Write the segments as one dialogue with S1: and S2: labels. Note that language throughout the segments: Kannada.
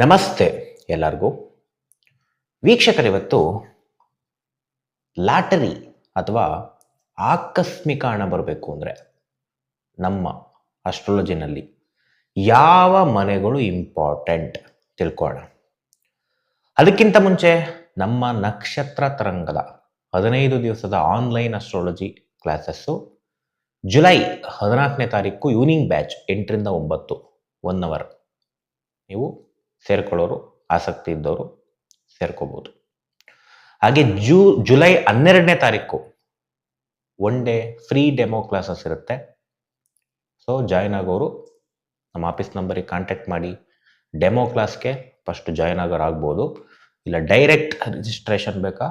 S1: ನಮಸ್ತೆ ಎಲ್ಲರಿಗೂ. ವೀಕ್ಷಕರಿವತ್ತು ಲಾಟರಿ ಅಥವಾ ಆಕಸ್ಮಿಕ ಹಣ ಬರಬೇಕು ಅಂದರೆ ನಮ್ಮ ಅಸ್ಟ್ರಾಲಜಿನಲ್ಲಿ ಯಾವ ಮನೆಗಳು ಇಂಪಾರ್ಟೆಂಟ್ ತಿಳ್ಕೊಳ್ಳೋಣ. ಅದಕ್ಕಿಂತ ಮುಂಚೆ ನಮ್ಮ ನಕ್ಷತ್ರ ತರಂಗದ 15 ದಿವಸದ ಆನ್ಲೈನ್ ಅಸ್ಟ್ರಾಲಜಿ ಕ್ಲಾಸಸ್ಸು ಜುಲೈ 14ನೇ ತಾರೀಕು ಈವ್ನಿಂಗ್ ಬ್ಯಾಚ್ 8ರಿಂದ 9 1 ಅವರ್ ನೀವು ಸೇರ್ಕೊಳ್ಳೋರು ಆಸಕ್ತಿ ಇದ್ದವರು ಸೇರ್ಕೋಬಹುದು. ಹಾಗೆ ಜುಲೈ 12ನೇ ತಾರೀಕು 1 ಡೇ ಫ್ರೀ ಡೆಮೋ ಕ್ಲಾಸಸ್ ಇರುತ್ತೆ. ಸೊ ಜಾಯ್ನ್ ಆಗೋರು ನಮ್ಮ ಆಫೀಸ್ ನಂಬರಿಗೆ ಕಾಂಟ್ಯಾಕ್ಟ್ ಮಾಡಿ ಡೆಮೋ ಕ್ಲಾಸ್ಗೆ ಫಸ್ಟ್ ಜಾಯ್ನ್ ಆಗ್ಬೋದು. ಇಲ್ಲ ಡೈರೆಕ್ಟ್ ರಿಜಿಸ್ಟ್ರೇಷನ್ ಬೇಕಾ,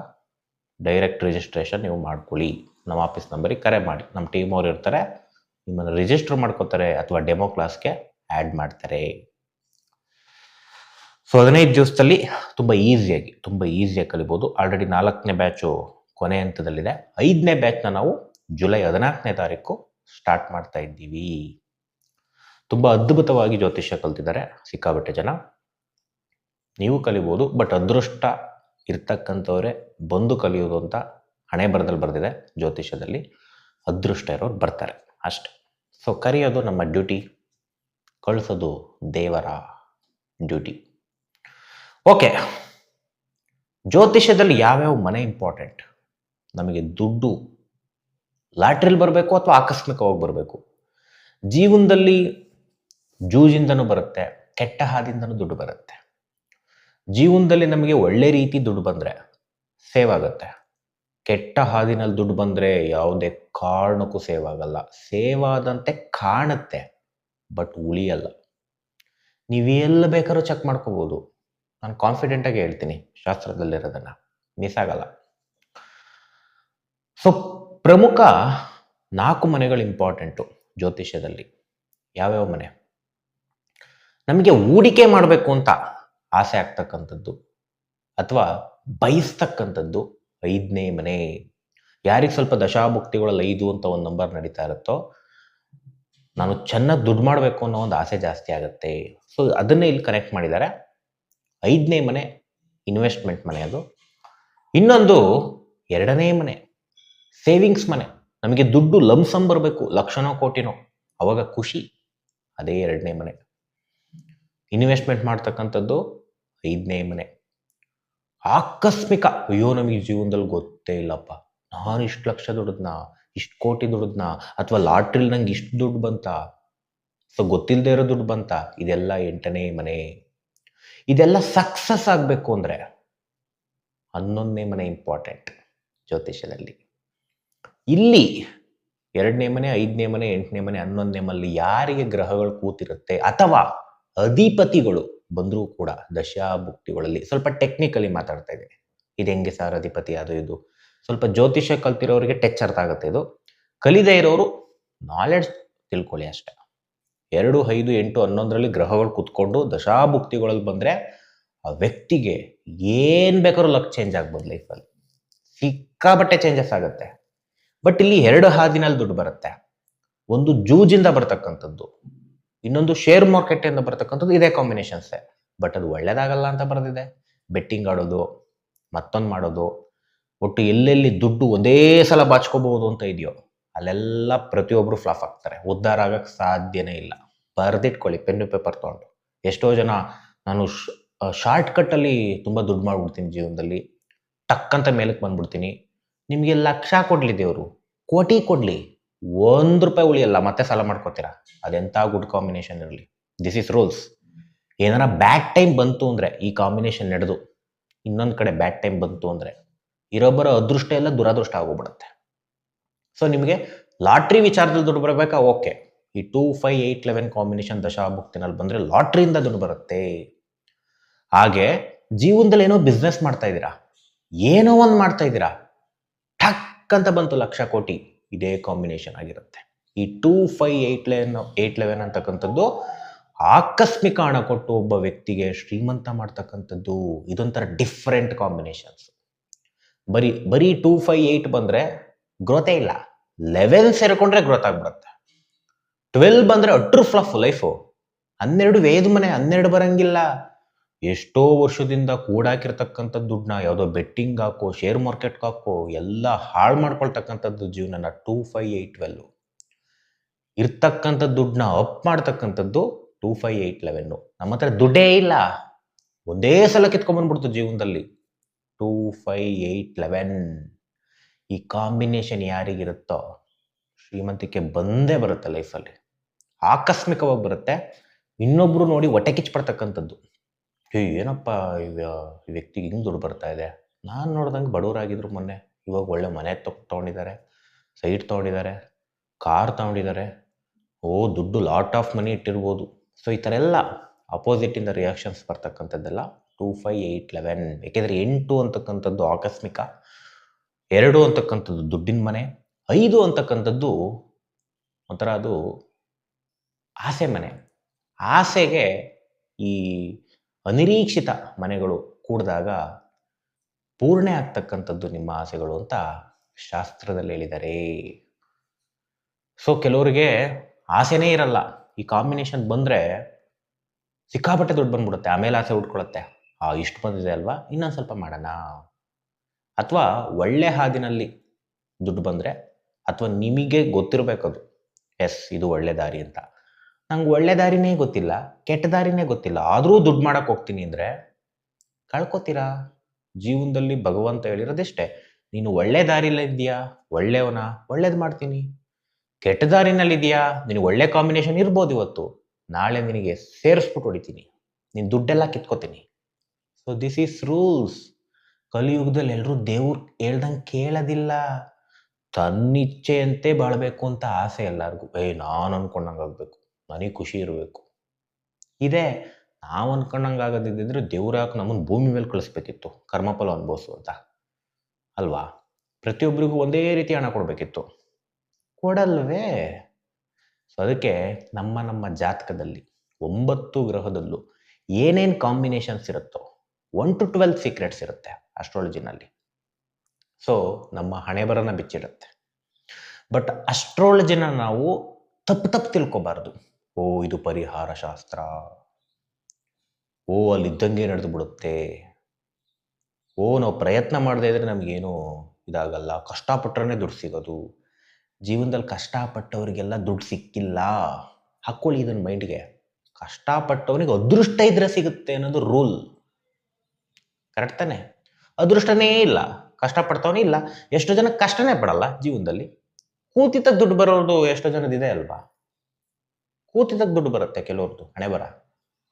S1: ಡೈರೆಕ್ಟ್ ರಿಜಿಸ್ಟ್ರೇಷನ್ ನೀವು ಮಾಡ್ಕೊಳ್ಳಿ. ನಮ್ಮ ಆಫೀಸ್ ನಂಬರಿಗೆ ಕರೆ ಮಾಡಿ, ನಮ್ಮ ಟೀಮ್ ಅವ್ರು ಇರ್ತಾರೆ, ನಿಮ್ಮನ್ನು ರಿಜಿಸ್ಟರ್ ಮಾಡ್ಕೋತಾರೆ ಅಥವಾ ಡೆಮೋ ಕ್ಲಾಸ್ಗೆ ಆ್ಯಡ್ ಮಾಡ್ತಾರೆ. ಸೊ 15 ದಿವಸದಲ್ಲಿ ತುಂಬ ಈಸಿಯಾಗಿ ಕಲಿಬೋದು. ಆಲ್ರೆಡಿ 4ನೇ ಬ್ಯಾಚು ಕೊನೆ ಹಂತದಲ್ಲಿದೆ. 5ನೇ ಬ್ಯಾಚ್ನ ನಾವು ಜುಲೈ 14ನೇ ತಾರೀಕು ಸ್ಟಾರ್ಟ್ ಮಾಡ್ತಾ ಇದ್ದೀವಿ. ತುಂಬ ಅದ್ಭುತವಾಗಿ ಜ್ಯೋತಿಷ್ಯ ಕಲ್ತಿದ್ದಾರೆ ಸಿಕ್ಕಾಬಟ್ಟೆ ಜನ. ನೀವು ಕಲಿಬೋದು, ಬಟ್ ಅದೃಷ್ಟ ಇರ್ತಕ್ಕಂಥವರೇ ಬಂದು ಕಲಿಯೋದು ಅಂತ ಹಣೆ ಬರದಲ್ಲಿ ಬರೆದಿದೆ ಜ್ಯೋತಿಷ್ಯದಲ್ಲಿ. ಅದೃಷ್ಟ ಇರೋರು ಬರ್ತಾರೆ ಅಷ್ಟೆ. ಸೊ ಕರೆಯೋದು ನಮ್ಮ ಡ್ಯೂಟಿ, ಕಳಿಸೋದು ದೇವರ ಡ್ಯೂಟಿ. ಓಕೆ, ಜ್ಯೋತಿಷ್ಯದಲ್ಲಿ ಯಾವ್ಯಾವ ಮನೆ ಇಂಪಾರ್ಟೆಂಟ್? ನಮಗೆ ದುಡ್ಡು ಲಾಟ್ರಿಲಿ ಬರಬೇಕು ಅಥವಾ ಆಕಸ್ಮಿಕವಾಗಿ ಬರಬೇಕು? ಜೀವನದಲ್ಲಿ ಜೂಜಿಂದನೂ ಬರುತ್ತೆ, ಕೆಟ್ಟ ಹಾದಿಂದನೂ ದುಡ್ಡು ಬರುತ್ತೆ. ಜೀವನದಲ್ಲಿ ನಮಗೆ ಒಳ್ಳೆ ರೀತಿ ದುಡ್ಡು ಬಂದರೆ ಸೇವ್ ಆಗುತ್ತೆ. ಕೆಟ್ಟ ಹಾದಿನಲ್ಲಿ ದುಡ್ಡು ಬಂದರೆ ಯಾವುದೇ ಕಾರಣಕ್ಕೂ ಸೇವ್ ಆಗಲ್ಲ. ಸೇವ್ ಆದಂತೆ ಕಾಣುತ್ತೆ, ಬಟ್ ಉಳಿಯಲ್ಲ. ನೀವೆಲ್ಲ ಬೇಕಾದ್ರೂ ಚೆಕ್ ಮಾಡ್ಕೋಬೋದು. ನಾನು ಕಾನ್ಫಿಡೆಂಟಾಗಿ ಹೇಳ್ತೀನಿ, ಶಾಸ್ತ್ರದಲ್ಲಿರೋದನ್ನು ಮಿಸ್ ಆಗಲ್ಲ. ಸೊ ಪ್ರಮುಖ 4 ಮನೆಗಳು ಇಂಪಾರ್ಟೆಂಟು ಜ್ಯೋತಿಷ್ಯದಲ್ಲಿ. ಯಾವ್ಯಾವ ಮನೆ? ನಮಗೆ ಹೂಡಿಕೆ ಮಾಡಬೇಕು ಅಂತ ಆಸೆ ಆಗ್ತಕ್ಕಂಥದ್ದು ಅಥವಾ ಬಯಸ್ತಕ್ಕಂಥದ್ದು 5ನೇ ಮನೆ. ಯಾರಿಗೆ ಸ್ವಲ್ಪ ದಶಾಭುಕ್ತಿಗಳಲ್ಲಿ 5 ಅಂತ ಒಂದು ನಂಬರ್ ನಡೀತಾ ಇರುತ್ತೋ, ನಾನು ಚೆನ್ನಾಗಿ ದುಡ್ಡು ಮಾಡಬೇಕು ಅನ್ನೋ ಒಂದು ಆಸೆ ಜಾಸ್ತಿ ಆಗುತ್ತೆ. ಸೊ ಅದನ್ನೇ ಇಲ್ಲಿ ಕನೆಕ್ಟ್ ಮಾಡಿದ್ದಾರೆ. 5ನೇ ಮನೆ ಇನ್ವೆಸ್ಟ್ಮೆಂಟ್ ಮನೆ ಅದು. ಇನ್ನೊಂದು 2ನೇ ಮನೆ ಸೇವಿಂಗ್ಸ್ ಮನೆ. ನಮಗೆ ದುಡ್ಡು ಲಂಸಮ್ ಬರಬೇಕು, ಲಕ್ಷನೋ ಕೋಟಿನೋ, ಅವಾಗ ಖುಷಿ. ಅದೇ 2ನೇ ಮನೆ. ಇನ್ವೆಸ್ಟ್ಮೆಂಟ್ ಮಾಡ್ತಕ್ಕಂಥದ್ದು 5ನೇ ಮನೆ. ಆಕಸ್ಮಿಕ, ಅಯ್ಯೋ ನಮಗೆ ಜೀವನದಲ್ಲಿ ಗೊತ್ತೇ ಇಲ್ಲಪ್ಪ, ನಾನು ಇಷ್ಟು ಲಕ್ಷ ದುಡಿದ್ನ, ಇಷ್ಟು ಕೋಟಿ ದುಡಿದ್ನ, ಅಥವಾ ಲಾಟ್ರಿಲಿ ನಂಗೆ ಇಷ್ಟು ದುಡ್ಡು ಬಂತ, ಸೊ ಗೊತ್ತಿಲ್ಲದೆ ಇರೋ ದುಡ್ಡು ಬಂತ, ಇದೆಲ್ಲ 8ನೇ ಮನೆ. ಇದೆಲ್ಲ ಸಕ್ಸಸ್ ಆಗಬೇಕು ಅಂದರೆ 11ನೇ ಮನೆ ಇಂಪಾರ್ಟೆಂಟ್ ಜ್ಯೋತಿಷ್ಯದಲ್ಲಿ. ಇಲ್ಲಿ 2ನೇ ಮನೆ, 5ನೇ ಮನೆ, 8ನೇ ಮನೆ, 11ನೇ ಮನೆ ಯಾರಿಗೆ ಗ್ರಹಗಳು ಕೂತಿರುತ್ತೆ ಅಥವಾ ಅಧಿಪತಿಗಳು ಬಂದರೂ ಕೂಡ ದಶಾಭುಕ್ತಿಗಳಲ್ಲಿ ಸ್ವಲ್ಪ ಟೆಕ್ನಿಕಲಿ ಮಾತಾಡ್ತಾ ಇದ್ದೀನಿ. ಇದು ಹೆಂಗೆ ಸರ್ ಅಧಿಪತಿ ಅದು ಇದು? ಸ್ವಲ್ಪ ಜ್ಯೋತಿಷ್ಯ ಕಲ್ತಿರೋರಿಗೆ ಟಚ್ ಅರ್ಥ ಆಗುತ್ತೆ. ಇದು ಕಲಿದೇ ಇರೋರು ನಾಲೆಡ್ಜ್ ತಿಳ್ಕೊಳ್ಳಿ ಅಷ್ಟೇ. 2, 5, 8, 11ರಲ್ಲಿ ಗ್ರಹಗಳು ಕುತ್ಕೊಂಡು ದಶಾಭುಕ್ತಿಗಳಲ್ಲಿ ಬಂದರೆ ಆ ವ್ಯಕ್ತಿಗೆ ಏನು ಬೇಕಾದ್ರೂ ಲಕ್ ಚೇಂಜ್ ಆಗ್ಬೋದು. ಲೈಫಲ್ಲಿ ಸಿಕ್ಕಾಬಟ್ಟೆ ಚೇಂಜಸ್ ಆಗುತ್ತೆ. ಬಟ್ ಇಲ್ಲಿ 2 ಹಾದಿನಲ್ಲಿ ದುಡ್ಡು ಬರುತ್ತೆ. ಒಂದು ಜೂಜಿಂದ ಬರ್ತಕ್ಕಂಥದ್ದು, ಇನ್ನೊಂದು ಶೇರ್ ಮಾರ್ಕೆಟಿಂದ ಬರ್ತಕ್ಕಂಥದ್ದು. ಇದೇ ಕಾಂಬಿನೇಷನ್ಸೇ, ಬಟ್ ಅದು ಒಳ್ಳೇದಾಗಲ್ಲ ಅಂತ ಬರೆದಿದೆ. ಬೆಟ್ಟಿಂಗ್ ಆಡೋದು, ಮತ್ತೊಂದು ಮಾಡೋದು, ಒಟ್ಟು ಎಲ್ಲೆಲ್ಲಿ ದುಡ್ಡು ಒಂದೇ ಸಲ ಬಾಚ್ಕೋಬಹುದು ಅಂತ ಇದೆಯೋ ಅಲ್ಲೆಲ್ಲ ಪ್ರತಿಯೊಬ್ಬರು ಫ್ಲಾಪ್ ಆಗ್ತಾರೆ. ಉದ್ಧಾರ ಆಗಕ್ಕೆ ಸಾಧ್ಯನೇ ಇಲ್ಲ. ಬರೆದಿಟ್ಕೊಳ್ಳಿ ಪೆನ್ನು ಪೇಪರ್ ತೊಗೊಂಡು. ಎಷ್ಟೋ ಜನ ನಾನು ಶಾರ್ಟ್ ಕಟ್ಟಲ್ಲಿ ತುಂಬ ದುಡ್ಡು ಮಾಡ್ಬಿಡ್ತೀನಿ, ಜೀವನದಲ್ಲಿ ಟಕ್ಕಂತ ಮೇಲಕ್ಕೆ ಬಂದ್ಬಿಡ್ತೀನಿ. ನಿಮಗೆ ಲಕ್ಷ ಕೊಡಲಿ ದೇವರು, ಕೋಟಿ ಕೊಡಲಿ, ₹1 ಉಳಿಯಲ್ಲ, ಮತ್ತೆ ಸಾಲ ಮಾಡ್ಕೋತೀರಾ. ಅದೆಂಥ ಗುಡ್ ಕಾಂಬಿನೇಷನ್ ಇರಲಿ. This is rules. ಏನಾರ ಬ್ಯಾಡ್ ಟೈಮ್ ಬಂತು ಅಂದರೆ, ಈ ಕಾಂಬಿನೇಷನ್ ನಡೆದು ಇನ್ನೊಂದು ಕಡೆ ಬ್ಯಾಡ್ ಟೈಮ್ ಬಂತು ಅಂದರೆ ಇರೊಬ್ಬರ ಅದೃಷ್ಟ ಎಲ್ಲ ದುರಾದೃಷ್ಟ ಆಗೋಗ್ಬಿಡುತ್ತೆ. ಸೊ ನಿಮಗೆ ಲಾಟ್ರಿ ವಿಚಾರದಲ್ಲಿ ದುಡ್ಡು ಬರಬೇಕಾ? ಓಕೆ, ಈ 2, 5, 8, 11 ಕಾಂಬಿನೇಷನ್ ದಶಾಭುಕ್ತಿನಲ್ಲಿ ಬಂದರೆ ಲಾಟ್ರಿಯಿಂದ ದುಡ್ಡು ಬರುತ್ತೆ. ಹಾಗೆ ಜೀವನದಲ್ಲಿ ಏನೋ ಬಿಸ್ನೆಸ್ ಮಾಡ್ತಾ ಇದ್ದೀರಾ, ಏನೋ ಒಂದು ಮಾಡ್ತಾ ಇದ್ದೀರಾ, ಠಕ್ ಅಂತ ಬಂತು ಲಕ್ಷ ಕೋಟಿ, ಇದೇ ಕಾಂಬಿನೇಷನ್ ಆಗಿರುತ್ತೆ. ಈ 2, 5, 8, 11 ಅಂತಕ್ಕಂಥದ್ದು ಆಕಸ್ಮಿಕ ಹಣ ಕೊಟ್ಟು ಒಬ್ಬ ವ್ಯಕ್ತಿಗೆ ಶ್ರೀಮಂತ ಮಾಡ್ತಕ್ಕಂಥದ್ದು. ಇದೊಂಥರ ಡಿಫ್ರೆಂಟ್ ಕಾಂಬಿನೇಷನ್ಸ್. ಬರೀ 2, 5, 8 ಬಂದರೆ ಗ್ರೋತೇ ಇಲ್ಲ. 11 ಸೇರಿಕೊಂಡ್ರೆ ಗ್ರೋತ್ ಆಗ್ಬಿಡುತ್ತೆ. 12 ಬಂದರೆ ಅಟ್ರು ಫ್ಲಫ್ ಲೈಫು. 12 ವೇದ ಮನೆ, 12 ಬರಂಗಿಲ್ಲ. ಎಷ್ಟೋ ವರ್ಷದಿಂದ ಕೂಡಾಕಿರ್ತಕ್ಕಂಥ ದುಡ್ಡನ್ನ ಯಾವುದೋ ಬೆಟ್ಟಿಂಗ್ ಹಾಕೋ, ಶೇರ್ ಮಾರ್ಕೆಟ್ಗೆ ಹಾಕೋ ಎಲ್ಲ ಹಾಳು ಮಾಡ್ಕೊಳ್ತಕ್ಕಂಥದ್ದು ಜೀವನನ 25812. ಇರ್ತಕ್ಕಂಥ ದುಡ್ಡನ್ನ ಅಪ್ ಮಾಡ್ತಕ್ಕಂಥದ್ದು 25811. ನಮ್ಮ ಹತ್ರ ದುಡ್ಡೇ ಇಲ್ಲ, ಒಂದೇ ಸಲ ಕಿತ್ಕೊಂಡ್ಬಂದ್ಬಿಡ್ತು ಜೀವನದಲ್ಲಿ 25811. ಈ ಕಾಂಬಿನೇಷನ್ ಯಾರಿಗಿರುತ್ತೋ ಶ್ರೀಮಂತಿಕೆ ಬಂದೇ ಬರುತ್ತೆ ಲೈಫಲ್ಲಿ, ಆಕಸ್ಮಿಕವಾಗಿ ಬರುತ್ತೆ. ಇನ್ನೊಬ್ರು ನೋಡಿ ಹೊಟ್ಟೆ ಕಿಚ್ಪಡ್ತಕ್ಕಂಥದ್ದು, ಏನಪ್ಪ ಈ ವ್ಯಕ್ತಿಗೆ ಹಿಂಗೆ ದುಡ್ಡು ಬರ್ತಾ ಇದೆ. ನಾನು ನೋಡ್ದಂಗೆ ಬಡವರಾಗಿದ್ರು ಮೊನ್ನೆ, ಇವಾಗ ಒಳ್ಳೆ ಮನೆ ತೊಗೊಂಡಿದ್ದಾರೆ, ಸೈಟ್ ತೊಗೊಂಡಿದ್ದಾರೆ, ಕಾರ್ ತೊಗೊಂಡಿದ್ದಾರೆ, ದುಡ್ಡು ಲಾಟ್ ಆಫ್ ಮನಿ ಇಟ್ಟಿರ್ಬೋದು. ಸೊ ಈ ಥರ ಎಲ್ಲ ಅಪೋಸಿಟಿಂದ ರಿಯಾಕ್ಷನ್ಸ್ ಬರ್ತಕ್ಕಂಥದ್ದೆಲ್ಲ 25811. ಏಕೆಂದರೆ 8 ಅಂತಕ್ಕಂಥದ್ದು ಆಕಸ್ಮಿಕ, 2 ಅಂತಕ್ಕಂಥದ್ದು ದುಡ್ಡಿನ ಮನೆ, 5 ಅಂತಕ್ಕಂಥದ್ದು ಒಂಥರ ಅದು ಆಸೆ ಮನೆ. ಆಸೆಗೆ ಈ ಅನಿರೀಕ್ಷಿತ ಮನೆಗಳು ಕೂಡಿದಾಗ ಪೂರ್ಣೆ ಆಗ್ತಕ್ಕಂಥದ್ದು ನಿಮ್ಮ ಆಸೆಗಳು ಅಂತ ಶಾಸ್ತ್ರದಲ್ಲಿ ಹೇಳಿದ್ದಾರೆ. ಸೊ ಕೆಲವರಿಗೆ ಆಸೆನೇ ಇರಲ್ಲ, ಈ ಕಾಂಬಿನೇಷನ್ ಬಂದರೆ ಸಿಕ್ಕಾಪಟ್ಟೆ ದುಡ್ಡು ಬಂದ್ಬಿಡುತ್ತೆ, ಆಮೇಲೆ ಆಸೆ ಉಟ್ಕೊಳುತ್ತೆ, ಇಷ್ಟು ಬಂದಿದೆ ಅಲ್ವಾ ಇನ್ನೊಂದು ಸ್ವಲ್ಪ ಮಾಡೋಣ. ಅಥವಾ ಒಳ್ಳೆ ಹಾದಿನಲ್ಲಿ ದುಡ್ಡು ಬಂದರೆ, ಅಥವಾ ನಿಮಗೆ ಗೊತ್ತಿರಬೇಕದು, ಎಸ್ ಇದು ಒಳ್ಳೆ ದಾರಿ ಅಂತ. ನಂಗೆ ಒಳ್ಳೆ ದಾರಿನೇ ಗೊತ್ತಿಲ್ಲ, ಕೆಟ್ಟ ದಾರಿನೇ ಗೊತ್ತಿಲ್ಲ, ಆದರೂ ದುಡ್ಡು ಮಾಡಕ್ಕೆ ಹೋಗ್ತೀನಿ ಅಂದರೆ ಕಳ್ಕೊತೀರಾ. ಜೀವನದಲ್ಲಿ ಭಗವಂತ ಹೇಳಿರೋದೆಷ್ಟೇ, ನೀನು ಒಳ್ಳೆ ದಾರಿಲಿದೆಯಾ, ಒಳ್ಳೆಯವನ, ಒಳ್ಳೇದು ಮಾಡ್ತೀನಿ. ಕೆಟ್ಟ ದಾರಿನಲ್ಲಿದೆಯಾ, ನಿನಗೆ ಒಳ್ಳೆ ಕಾಂಬಿನೇಷನ್ ಇರ್ಬೋದು ಇವತ್ತು, ನಾಳೆ ನಿನಗೆ ಸೇರಿಸ್ಬಿಟ್ಟು ಹೊಡಿತೀನಿ, ನೀನು ದುಡ್ಡೆಲ್ಲ ಕಿತ್ಕೋತೀನಿ. So this is rules. ಕಲಿಯುಗದಲ್ಲಿ ಎಲ್ಲರೂ ದೇವ್ರು ಹೇಳ್ದಂಗೆ ಕೇಳೋದಿಲ್ಲ, ತನ್ನಿಚ್ಛೆಯಂತೆ ಬಾಳಬೇಕು ಅಂತ ಆಸೆ ಎಲ್ಲರಿಗೂ. ನಾನು ಅನ್ಕೊಂಡಂಗೆ ಆಗಬೇಕು, ನನಗೆ ಖುಷಿ ಇರಬೇಕು ಇದೆ. ನಾವು ಅನ್ಕೊಂಡಂಗೆ ಆಗೋದಿದ್ದರೆ ದೇವ್ರು ಯಾಕೆ ನಮ್ಮನ್ನು ಭೂಮಿ ಮೇಲೆ ಕಳಿಸ್ಬೇಕಿತ್ತು, ಕರ್ಮಫಲ ಅನುಭವಿಸು ಅಂತ ಅಲ್ವಾ? ಪ್ರತಿಯೊಬ್ಬರಿಗೂ ಒಂದೇ ರೀತಿ ಹಣ ಕೊಡಬೇಕಿತ್ತು, ಕೊಡಲ್ವೇ? ಸೊ ಅದಕ್ಕೆ ನಮ್ಮ ಜಾತಕದಲ್ಲಿ 9 ಗ್ರಹದಲ್ಲೂ ಏನೇನು ಕಾಂಬಿನೇಷನ್ಸ್ ಇರುತ್ತೋ 1 to 12 ಸೀಕ್ರೆಟ್ಸ್ ಇರುತ್ತೆ ಅಸ್ಟ್ರಾಲಜಿನಲ್ಲಿ. ಸೊ ನಮ್ಮ ಹಣೆ ಬರನ ಬಿಚ್ಚಿಡುತ್ತೆ. ಬಟ್ ಅಸ್ಟ್ರಾಲಜಿನ ನಾವು ತಪ್ಪು ತಿಳ್ಕೊಬಾರ್ದು. ಇದು ಪರಿಹಾರ ಶಾಸ್ತ್ರ, ಅಲ್ಲಿದ್ದಂಗೆ ನಡೆದು ಬಿಡುತ್ತೆ, ನಾವು ಪ್ರಯತ್ನ ಮಾಡದೇ ಇದ್ರೆ ನಮಗೇನು ಇದಾಗಲ್ಲ, ಕಷ್ಟಪಟ್ಟರೆ ದುಡ್ಡು ಸಿಗೋದು. ಜೀವನದಲ್ಲಿ ಕಷ್ಟಪಟ್ಟವರಿಗೆಲ್ಲ ದುಡ್ಡು ಸಿಕ್ಕಿಲ್ಲ. ಹಾಕ್ಕೊಳ್ಳಿ ಇದನ್ನು ಮೈಂಡ್ಗೆ, ಕಷ್ಟಪಟ್ಟವನಿಗೆ ಅದೃಷ್ಟ ಇದ್ರೆ ಸಿಗುತ್ತೆ ಅನ್ನೋದು ರೂಲ್. ಕರೆಕ್ಟ್ ತಾನೆ? ಅದೃಷ್ಟನೇ ಇಲ್ಲ, ಕಷ್ಟಪಡ್ತವನೇ ಇಲ್ಲ. ಎಷ್ಟು ಜನ ಕಷ್ಟನೇ ಪಡಲ್ಲ ಜೀವನದಲ್ಲಿ. ಕೂತಿದ್ದಾಗ ದುಡ್ಡು ಬರೋದು ಎಷ್ಟೋ ಜನದಿದೆ ಅಲ್ವಾ? ಕೂತಿದ್ದಾಗ ದುಡ್ಡು ಬರುತ್ತೆ ಕೆಲವ್ರದ್ದು ಹಣೆ ಬರ,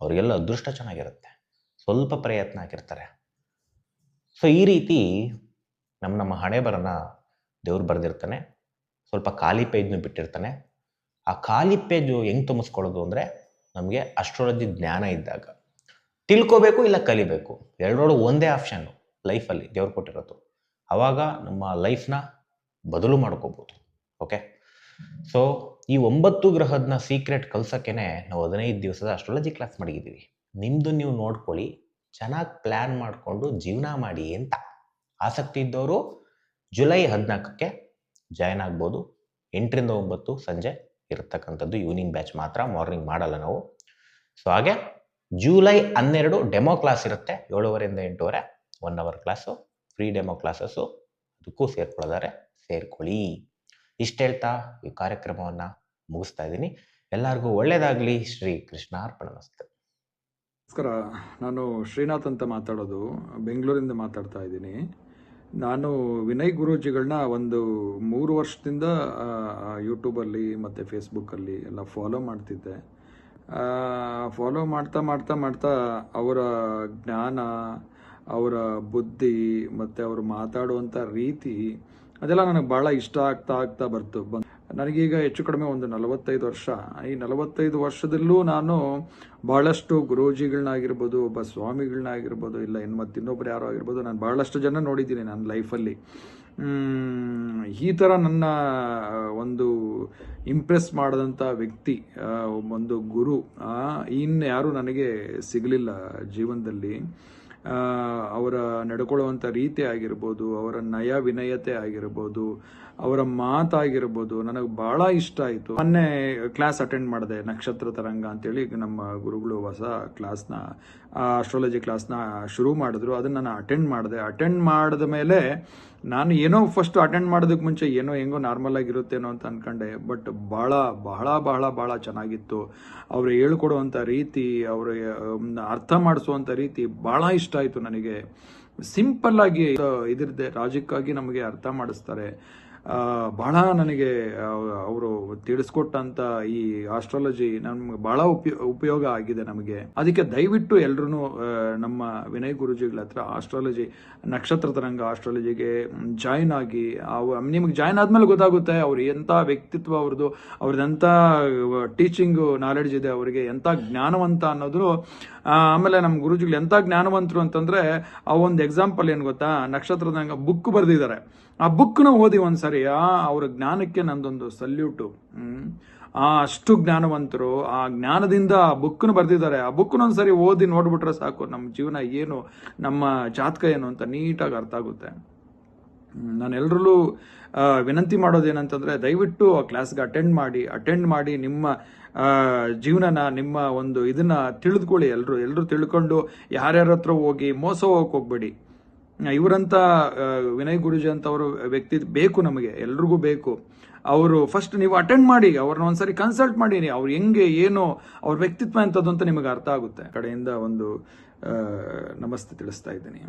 S1: ಅವರಿಗೆಲ್ಲ ಅದೃಷ್ಟ ಚೆನ್ನಾಗಿರುತ್ತೆ, ಸ್ವಲ್ಪ ಪ್ರಯತ್ನ ಹಾಕಿರ್ತಾರೆ. ಸೊ ಈ ರೀತಿ ನಮ್ಮ ಹಣೆ ಬರನ ದೇವ್ರು ಬರೆದಿರ್ತಾನೆ, ಸ್ವಲ್ಪ ಖಾಲಿ ಪೇಜ್ನು ಬಿಟ್ಟಿರ್ತಾನೆ. ಆ ಖಾಲಿ ಪೇಜು ಹೆಂಗೆ ತುಂಬಿಸ್ಕೊಳ್ಳೋದು ಅಂದರೆ, ನಮಗೆ ಅಸ್ಟ್ರಾಲಜಿ ಜ್ಞಾನ ಇದ್ದಾಗ ತಿಳ್ಕೋಬೇಕು, ಇಲ್ಲ ಕಲಿಬೇಕು, ಎರಡರೊಳಗೆ ಒಂದೇ ಆಪ್ಷನ್ನು ಲೈಫಲ್ಲಿ ದೇವ್ರು ಕೊಟ್ಟಿರೋದು. ಆವಾಗ ನಮ್ಮ ಲೈಫ್ನ ಬದಲು ಮಾಡ್ಕೋಬೋದು. ಓಕೆ, ಸೊ ಈ 9 ಗ್ರಹದನ್ನ ಸೀಕ್ರೆಟ್ ಕಲ್ಸೋಕ್ಕೇ ನಾವು 15 ದಿವಸದ ಅಸ್ಟ್ರಾಲಜಿ ಕ್ಲಾಸ್ ಮಾಡಿದ್ದೀವಿ. ನಿಮ್ಮದು ನೀವು ನೋಡ್ಕೊಳ್ಳಿ, ಚೆನ್ನಾಗಿ ಪ್ಲ್ಯಾನ್ ಮಾಡಿಕೊಂಡು ಜೀವನ ಮಾಡಿ ಅಂತ. ಆಸಕ್ತಿ ಇದ್ದವರು ಜುಲೈ 14ಕ್ಕೆ ಜಾಯ್ನ್ ಆಗ್ಬೋದು. 8 ರಿಂದ 9 ಸಂಜೆ ಇರತಕ್ಕಂಥದ್ದು ಈವ್ನಿಂಗ್ ಬ್ಯಾಚ್ ಮಾತ್ರ, ಮಾರ್ನಿಂಗ್ ಮಾಡಲ್ಲ ನಾವು. ಸೊ ಹಾಗೆ ಜುಲೈ 12 ಡೆಮೋ ಕ್ಲಾಸ್ ಇರುತ್ತೆ, 7:30 ರಿಂದ 8:30, 1 hour class, free demo classes. ಅದಕ್ಕೂ ಸೇರ್ಕೊಳ್ಳಿ. ಇಷ್ಟು ಹೇಳ್ತಾ ಈ ಕಾರ್ಯಕ್ರಮವನ್ನು ಮುಗಿಸ್ತಾ ಇದ್ದೀನಿ. ಎಲ್ಲರಿಗೂ ಒಳ್ಳೆಯದಾಗಲಿ. ಶ್ರೀ ಕೃಷ್ಣಾರ್ಪಣಮಸ್ತು.
S2: ನಮಸ್ಕಾರ, ನಾನು ಶ್ರೀನಾಥ್ ಅಂತ ಮಾತಾಡೋದು, ಬೆಂಗಳೂರಿಂದ ಮಾತಾಡ್ತಾ ಇದ್ದೀನಿ. ನಾನು ವಿನಯ್ ಗುರೂಜಿಗಳನ್ನ ಒಂದು 3 ವರ್ಷದಿಂದ ಯೂಟ್ಯೂಬಲ್ಲಿ ಮತ್ತು ಫೇಸ್ಬುಕ್ಕಲ್ಲಿ ಎಲ್ಲ ಫಾಲೋ ಮಾಡ್ತಿದ್ದೆ. ಫಾಲೋ ಮಾಡ್ತಾ ಅವರ ಜ್ಞಾನ, ಅವರ ಬುದ್ಧಿ ಮತ್ತು ಅವರು ಮಾತಾಡುವಂಥ ರೀತಿ ಅದೆಲ್ಲ ನನಗೆ ಭಾಳ ಇಷ್ಟ ಆಗ್ತಾ ಬಂತು. ನನಗೀಗ ಹೆಚ್ಚು ಕಡಿಮೆ ಒಂದು 45 ವರ್ಷ. ಈ 45 ವರ್ಷದಲ್ಲೂ ನಾನು ಭಾಳಷ್ಟು ಗುರೂಜಿಗಳನ್ನಾಗಿರ್ಬೋದು, ಒಬ್ಬ ಸ್ವಾಮಿಗಳನ್ನಾಗಿರ್ಬೋದು, ಇಲ್ಲ ಇನ್ನೊಬ್ಬರು ಯಾರೋ ಆಗಿರ್ಬೋದು, ನಾನು ಭಾಳಷ್ಟು ಜನ ನೋಡಿದ್ದೀನಿ ನನ್ನ ಲೈಫಲ್ಲಿ. ಈ ಥರ ನನ್ನ ಒಂದು ಇಂಪ್ರೆಸ್ ಮಾಡಿದಂಥ ವ್ಯಕ್ತಿ, ಒಂದು ಗುರು ಇನ್ನು ಯಾರೂ ನನಗೆ ಸಿಗಲಿಲ್ಲ ಜೀವನದಲ್ಲಿ. ಅವರ ನಡ್ಕೊಳ್ಳುವಂಥ ರೀತಿ ಆಗಿರ್ಬೋದು, ಅವರ ನಯ ವಿನಯತೆ ಆಗಿರ್ಬೋದು, ಅವರ ಮಾತಾಗಿರ್ಬೋದು, ನನಗೆ ಭಾಳ ಇಷ್ಟ ಆಯಿತು. ಮೊನ್ನೆ ಕ್ಲಾಸ್ ಅಟೆಂಡ್ ಮಾಡಿದೆ, ನಕ್ಷತ್ರ ತರಂಗ ಅಂತೇಳಿ ನಮ್ಮ ಗುರುಗಳು ಹೊಸ ಕ್ಲಾಸ್ನ ಆಸ್ಟ್ರಾಲಜಿ ಕ್ಲಾಸ್ನ ಶುರು ಮಾಡಿದ್ರು. ಅದನ್ನು ನಾನು ಅಟೆಂಡ್ ಮಾಡಿದ ಮೇಲೆ ನಾನು ಏನೋ ಫಸ್ಟ್ ಅಟೆಂಡ್ ಮಾಡೋದಕ್ಕೆ ಮುಂಚೆ ಏನೋ ಹೆಂಗೋ ನಾರ್ಮಲ್ ಆಗಿರುತ್ತೇನೋ ಅಂತ ಅನ್ಕೊಂಡೆ. ಬಟ್ ಭಾಳ ಭಾಳ ಭಾಳ ಭಾಳ ಚೆನ್ನಾಗಿತ್ತು. ಅವರು ಹೇಳ್ಕೊಡುವಂಥ ರೀತಿ, ಅವರು ಅರ್ಥ ಮಾಡಿಸುವಂಥ ರೀತಿ ಭಾಳ ಇಷ್ಟ ಆಯಿತು ನನಗೆ. ಸಿಂಪಲ್ ಆಗಿ ಇದ್ರದ್ದೇ ಲಾಜಿಕ್ ಆಗಿ ನಮಗೆ ಅರ್ಥ ಮಾಡಿಸ್ತಾರೆ. ಬಹಳ ನನಗೆ ಅವರು ತಿಳಿಸ್ಕೊಟ್ಟಂತ ಈ ಆಸ್ಟ್ರಾಲಜಿ ನಮ್ಗೆ ಬಹಳ ಉಪಯೋಗ ಆಗಿದೆ ನಮಗೆ. ಅದಕ್ಕೆ ದಯವಿಟ್ಟು ಎಲ್ರೂ ನಮ್ಮ ವಿನಯ್ ಗುರೂಜಿಗಳ ಹತ್ರ ಆಸ್ಟ್ರಾಲಜಿ, ನಕ್ಷತ್ರ ತರಂಗ ಆಸ್ಟ್ರಾಲಜಿಗೆ ಜಾಯಿನ್ ಆಗಿ, ನಿಮ್ಗೆ ಜಾಯಿನ್ ಆದ್ಮೇಲೆ ಗೊತ್ತಾಗುತ್ತೆ ಅವ್ರು ಎಂಥ ವ್ಯಕ್ತಿತ್ವ ಅವ್ರದ್ದೆಂಥ ಟೀಚಿಂಗ್ ನಾಲೆಡ್ಜ್ ಇದೆ, ಅವರಿಗೆ ಎಂಥ ಜ್ಞಾನವಂತ ಅನ್ನೋದು. ಆಮೇಲೆ ನಮ್ಮ ಗುರುಜಿಗಳು ಎಂಥ ಜ್ಞಾನವಂತರು ಅಂತಂದ್ರೆ, ಆ ಒಂದು ಎಕ್ಸಾಂಪಲ್ ಏನು ಗೊತ್ತಾ, ನಕ್ಷತ್ರದಂಗ ಬುಕ್ ಬರೆದಿದ್ದಾರೆ. ಆ ಬುಕ್ನ ಓದಿ ಒಂದ್ಸರಿ, ಅವ್ರ ಜ್ಞಾನಕ್ಕೆ ನಂದೊಂದು ಸಲ್ಯೂಟು. ಅಷ್ಟು ಜ್ಞಾನವಂತರು, ಆ ಜ್ಞಾನದಿಂದ ಆ ಬುಕ್ನ ಬರೆದಿದ್ದಾರೆ. ಆ ಬುಕ್ನ ಒಂದ್ಸರಿ ಓದಿ ನೋಡ್ಬಿಟ್ರೆ ಸಾಕು, ನಮ್ಮ ಜೀವನ ಏನು, ನಮ್ಮ ಜಾತಕ ಏನು ಅಂತ ನೀಟಾಗಿ ಅರ್ಥ ಆಗುತ್ತೆ. ನಾನೆಲ್ಲರಲ್ಲೂ ವಿನಂತಿ ಮಾಡೋದೇನಂತಂದ್ರೆ, ದಯವಿಟ್ಟು ಆ ಕ್ಲಾಸ್ಗೆ ಅಟೆಂಡ್ ಮಾಡಿ ನಿಮ್ಮ ಜೀವನನ, ನಿಮ್ಮ ಒಂದು ಇದನ್ನ ತಿಳಿದುಕೊಳ್ಳಿ. ಎಲ್ಲರೂ ತಿಳ್ಕೊಂಡು ಯಾರ್ಯಾರ ಹತ್ರ ಹೋಗಿ ಮೋಸ ಹೋಗಕ್ಕೆ ಹೋಗ್ಬೇಡಿ. ಇವರಂತ ವಿನಯ್ ಗುರೂಜಿ ಅಂತವರು ವ್ಯಕ್ತಿ ಬೇಕು ನಮಗೆ, ಎಲ್ರಿಗೂ ಬೇಕು. ಅವರು ಫಸ್ಟ್ ನೀವು ಅಟೆಂಡ್ ಮಾಡಿ, ಅವ್ರನ್ನ ಒಂದ್ಸರಿ ಕನ್ಸಲ್ಟ್ ಮಾಡಿ, ಅವ್ರು ಹೆಂಗೆ ಏನು ಅವ್ರ ವ್ಯಕ್ತಿತ್ವ ಎಂಥದ್ದು ಅಂತ ನಿಮಗೆ ಅರ್ಥ ಆಗುತ್ತೆ. ಕಡೆಯಿಂದ ಒಂದು ನಮಸ್ತೆ ತಿಳಿಸ್ತಾ ಇದ್ದೀನಿ.